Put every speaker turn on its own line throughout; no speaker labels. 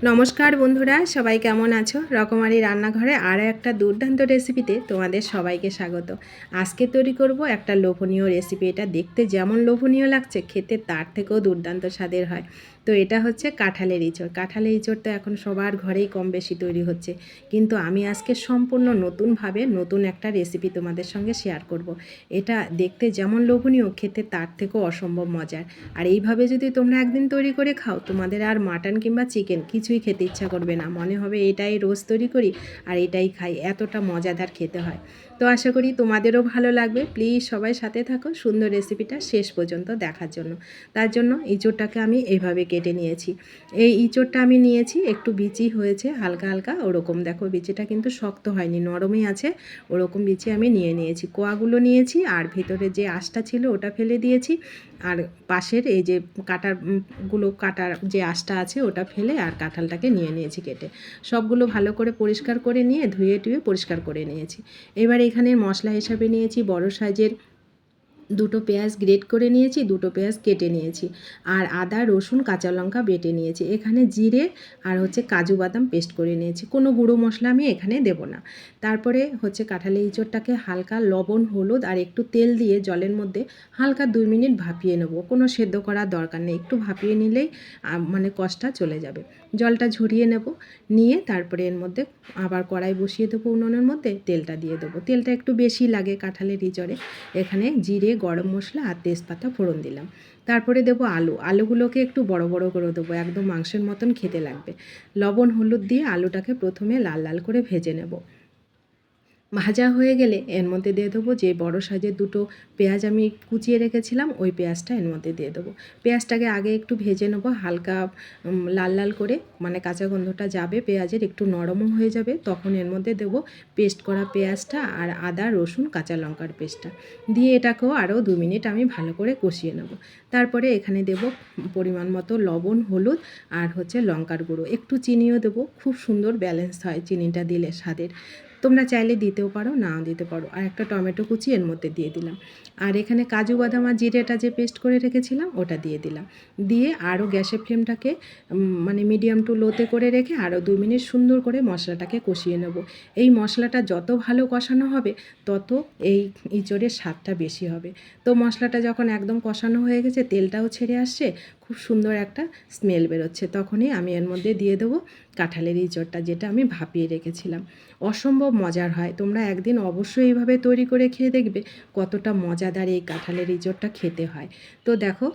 নমস্কার বন্ধুরা, সবাই কেমন আছো? রকমারি রান্নাঘরে আরও একটা দুর্দান্ত রেসিপিতে তোমাদের সবাইকে স্বাগত। আজকে তৈরি করব একটা লোভনীয় রেসিপি। এটা দেখতে যেমন লোভনীয় লাগছে, খেতে তার থেকেও দুর্দান্ত স্বাদের হয়। তো এটা হচ্ছে কাঁঠালের ইঁচড়। কাঁঠালের ইঁচড় তো এখন সবার ঘরেই কম বেশি তৈরি হচ্ছে, কিন্তু আমি আজকে সম্পূর্ণ নতুনভাবে নতুন একটা রেসিপি তোমাদের সঙ্গে শেয়ার করব। এটা দেখতে যেমন লোভনীয়, খেতে তার থেকেও অসম্ভব মজার। আর এইভাবে যদি তোমরা একদিন তৈরি করে খাও, তোমাদের আর মাটন কিংবা চিকেন কিছুই খেতে ইচ্ছা করবে না, মনে হবে এটাই রোজ তৈরি করি আর এটাই খাই, এতটা মজাদার খেতে হয়। তো আশা করি তোমাদেরও ভালো লাগবে। প্লিজ সবাই সাথে থাকো সুন্দর রেসিপিটা শেষ পর্যন্ত দেখার জন্য। তার জন্য ইঁচড়টাকে আমি এইভাবে কেটে নিয়েছি। এই ইঁচড়টা আমি নিয়েছি একটু বিচি হয়েছে হালকা হালকা, ওরকম দেখো বিচিটা কিন্তু শক্ত হয়নি, নরমই আছে, ওরকম বিচি আমি নিয়েছি। কোয়াগুলো নিয়েছি আর ভিতরে যে আঁশটা ছিল ওটা ফেলে দিয়েছি। আর পাশের এই যে কাটার যে আঁশটা আছে ওটা ফেলে আর কাঁঠালটাকে নিয়েছি কেটে। সবগুলো ভালো করে পরিষ্কার করে নিয়ে ধুয়ে টুয়ে পরিষ্কার করে নিয়েছি। এবার এখানে মশলা হিসাবে নিয়েছি বড় সাইজের দুটো পেঁয়াজ গ্রেট করে নিয়েছি, দুটো পেঁয়াজ কেটে নিয়েছি, আর আদা রসুন কাঁচা লঙ্কা বেটে নিয়েছি। এখানে জিরে আর হচ্ছে কাজু বাদাম পেস্ট করে নিয়েছি। কোনো গুঁড়ো মশলা আমি এখানে দেব না। তারপরে হচ্ছে কাঁঠালের ইঁচড়টাকে হালকা লবণ হলুদ আর একটু তেল দিয়ে জলের মধ্যে হালকা 2 মিনিট ভাপিয়ে নেব। কোনো সেদ্ধ করার দরকার নেই, একটু ভাপিয়ে নিলেই মানে কষটা চলে যাবে। জলটা ঝরিয়ে নেব, নিয়ে তারপরে এর মধ্যে আবার কড়াই বসিয়ে দেবো, উনুনের মধ্যে তেলটা দিয়ে দেবো। তেলটা একটু বেশি লাগে কাঁঠালের ইঁচড়ে। এখানে জিরে গরম মশলা আর তেজপাতা ফোড়ন দিলাম। তারপরে দেবো আলুগুলোকে একটু বড় বড় করে দেবো, একদম মাংসের মতন খেতে লাগবে। লবণ হলুদ দিয়ে আলুটাকে প্রথমে লাল লাল করে ভেজে নেব। ভাজা হয়ে গেলে এর মধ্যে দিয়ে দেবো যে বড় সাইজের দুটো পেঁয়াজ আমি কুচিয়ে রেখেছিলাম, ওই পেঁয়াজটা এর মধ্যে দিয়ে দেবো। পেঁয়াজটাকে আগে একটু ভেজে নেবো হালকা লাল লাল করে, মানে কাঁচা গন্ধটা যাবে পেঁয়াজের, একটু নরমও হয়ে যাবে। তখন এর মধ্যে দেবো পেস্ট করা পেঁয়াজটা আর আদা রসুন কাঁচা লঙ্কার পেস্টটা দিয়ে এটাকেও আরও 2 মিনিট আমি ভালো করে কষিয়ে নেব। তারপরে এখানে দেব পরিমাণ মতো লবণ হলুদ আর হচ্ছে লঙ্কার গুঁড়ো, একটু চিনিও দেবো। খুব সুন্দর ব্যালেন্স হয় চিনিটা দিলে স্বাদের। তোমরা চাইলে দিতেও পারো, নাও দিতে পারো। আর একটা টমেটো কুচি এর মধ্যে দিয়ে দিলাম। আর এখানে কাজু বাদাম আর জিরেটা যে পেস্ট করে রেখেছিলাম ওটা দিয়ে দিলাম। দিয়ে আরও গ্যাসের ফ্লেমটাকে মানে মিডিয়াম টু লোতে করে রেখে আরও 2 মিনিট সুন্দর করে মশলাটাকে কষিয়ে নেব। এই মশলাটা যত ভালো কষানো হবে তত এই ইঁচড়ের স্বাদটা বেশি হবে। তো মশলাটা যখন একদম কষানো হয়ে গেছে, তেলটাও ছেড়ে আসছে, খুব সুন্দর একটা স্মেল বেরোচ্ছে, তখনই আমি এর মধ্যে দিয়ে দেবো কাঁঠালের ইঁচড়টা যেটা আমি ভাপিয়ে রেখেছিলাম। অসম্ভব মজার হয়, তোমরা একদিন অবশ্যই এইভাবে তৈরি করে খেয়ে দেখবে কতটা মজাদার এই কাঁঠালের ইঁচড়টা খেতে হয়। তো দেখো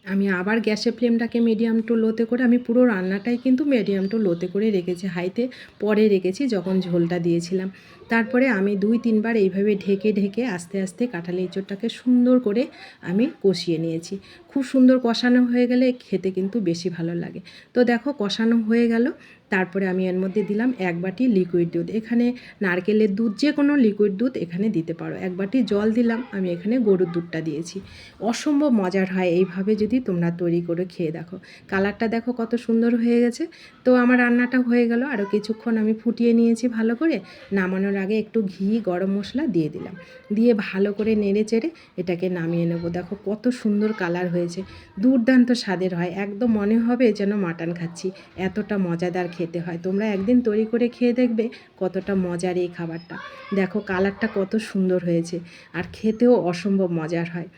আমি আবার গ্যাসের ফ্লেমটাকে মিডিয়াম টু লোতে করে, আমি পুরো রান্নাটাই কিন্তু মিডিয়াম টু লোতে করে রেখেছি, হাইতে পরে রেখেছি যখন ঝোলটা দিয়েছিলাম। তারপরে আমি 2-3 বার এইভাবে ঢেকে ঢেকে আস্তে আস্তে কাঁঠালের ইঁচড়টাকে সুন্দর করে আমি কষিয়ে নিয়েছি। খুব সুন্দর কষানো হয়ে গেলে খেতে কিন্তু বেশি ভালো লাগে। তো দেখো কষানো হয়ে গেল। তারপরে আমি এর মধ্যে দিলাম 1 বাটি লিকুইড দুধ। এখানে নারকেলের দুধ, যে কোনো লিকুইড দুধ এখানে দিতে পারো। 1 বাটি জল দিলাম, আমি এখানে গরুর দুধটা দিয়েছি। অসম্ভব মজার হয় এইভাবে যদি তোমরা তৈরি করে খেয়ে দেখো। কালারটা দেখো কত সুন্দর হয়ে গেছে। তো আমার রান্নাটা হয়ে গেল, আরও কিছুক্ষণ আমি ফুটিয়ে নিয়েছি ভালো করে। নামানোর আগে একটু ঘি গরম মশলা দিয়ে দিলাম, দিয়ে ভালো করে নেড়ে চেড়ে এটাকে নামিয়ে নেব। দেখো কত সুন্দর কালার হয়েছে, দুর্দান্ত স্বাদের হয়, একদম মনে হবে যেন মাটন খাচ্ছি, এতটা মজাদার খেতে হয়। তোমরা একদিন তৈরি করে খেয়ে দেখবে কতটা মজার এই খাবারটা। দেখো কালারটা কত সুন্দর হয়েছে, আর খেতেও অসম্ভব মজার হয়।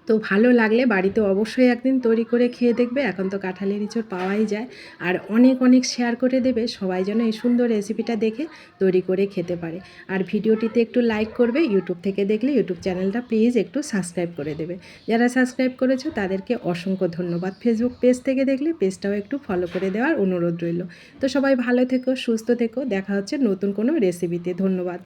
তো ভালো লাগলে বাড়িতে অবশ্যই একদিন তৈরি করে খেয়ে দেখবে। এখন তো কাঁঠালের ইঁচড় পাওয়াই যায়। আর অনেক অনেক শেয়ার করে দেবে, সবাই যেন এই সুন্দর রেসিপিটা দেখে তৈরি করে খেতে পারে। আর ভিডিওটিতে একটু লাইক করবে, ইউটিউব থেকে দেখলে ইউটিউব চ্যানেলটা প্লিজ একটু সাবস্ক্রাইব করে দেবে। যারা সাবস্ক্রাইব করেছো তাদেরকে অসংখ্য ধন্যবাদ। ফেসবুক পেজ থেকে দেখলে পেজটাও একটু ফলো করে দেওয়ার অনুরোধ রইল। তো সবাই ভালো থেকো, সুস্থ থেকো, দেখা হচ্ছে নতুন কোনো রেসিপিতে। ধন্যবাদ।